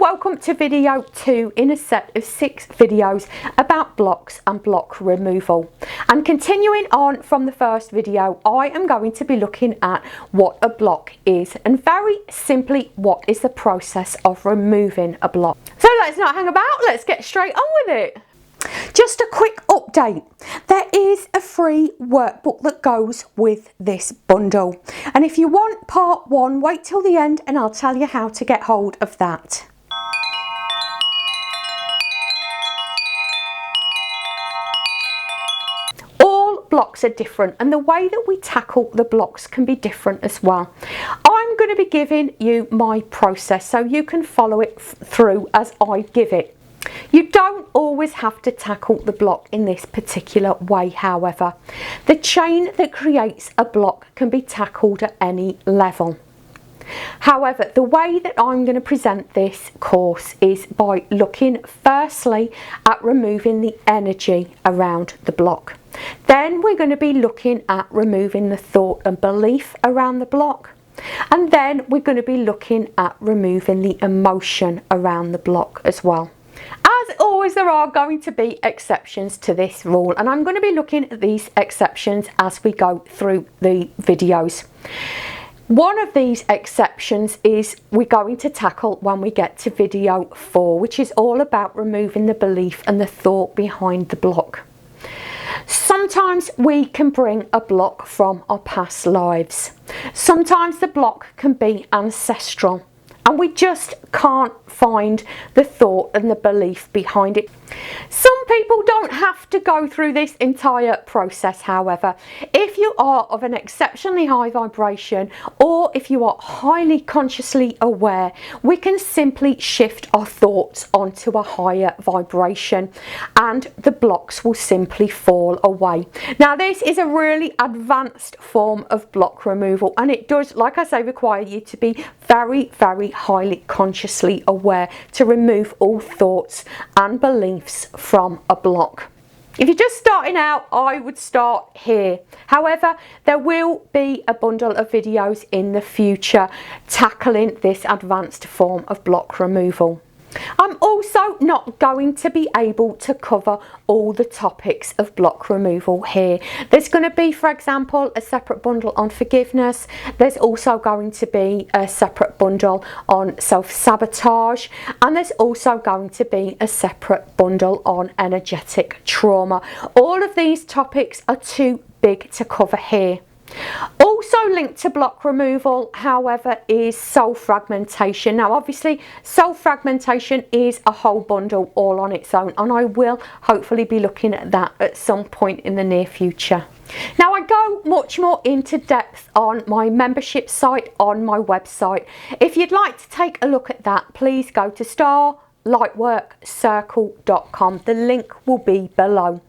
welcome to video 2 in a set of 6 videos about blocks and block removal. And continuing on from the first video, I am going to be looking at what a block is and very simply what is the process of removing a block. So let's not hang about, let's get straight on with it. Just a quick update. There is a free workbook that goes with this bundle. And if you want part 1, wait till the end and I'll tell you how to get hold of that. All blocks are different and the way that we tackle the blocks can be different as well. I'm going to be giving you my process so you can follow it through as I give it. You don't always have to tackle the block in this particular way, however. The chain that creates a block can be tackled at any level. However, the way that I'm going to present this course is by looking firstly at removing the energy around the block. Then we're going to be looking at removing the thought and belief around the block. And then we're going to be looking at removing the emotion around the block as well. As always, there are going to be exceptions to this rule, and I'm going to be looking at these exceptions as we go through the videos. One of these exceptions is we're going to tackle when we get to video 4, which is all about removing the belief and the thought behind the block. Sometimes we can bring a block from our past lives. Sometimes the block can be ancestral. And we just can't find the thought and the belief behind it. Some people don't have to go through this entire process, however. If you are of an exceptionally high vibration or if you are highly consciously aware, we can simply shift our thoughts onto a higher vibration and the blocks will simply fall away. Now, this is a really advanced form of block removal and it does, like I say, require you to be very, very highly consciously aware to remove all thoughts and beliefs from a block. If you're just starting out, I would start here. However, there will be a bundle of videos in the future tackling this advanced form of block removal. I'm also not going to be able to cover all the topics of block removal here. There's going to be, for example, a separate bundle on forgiveness. There's also going to be a separate bundle on self-sabotage, and there's also going to be a separate bundle on energetic trauma. All of these topics are too big to cover here. Also linked to block removal, however, is soul fragmentation. Now, obviously, soul fragmentation is a whole bundle all on its own, and I will hopefully be looking at that at some point in the near future. Now, I go much more into depth on my membership site on my website. If you'd like to take a look at that, please go to lightworkcircle.com. The link will be below.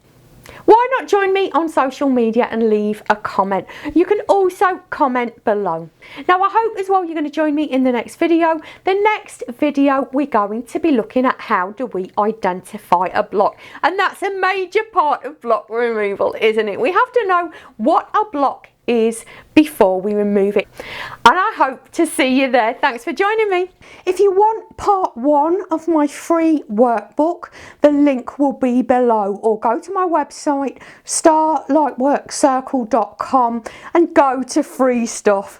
Why not join me on social media and leave a comment? You can also comment below. Now, I hope as well you're going to join me in the next video. The next video, we're going to be looking at how do we identify a block. And that's a major part of block removal, isn't it? We have to know what a block is before we remove it. And I hope to see you there. Thanks for joining me. If you want part 1 of my free workbook, the link will be below, or go to my website lightworkcircle.com and go to free stuff.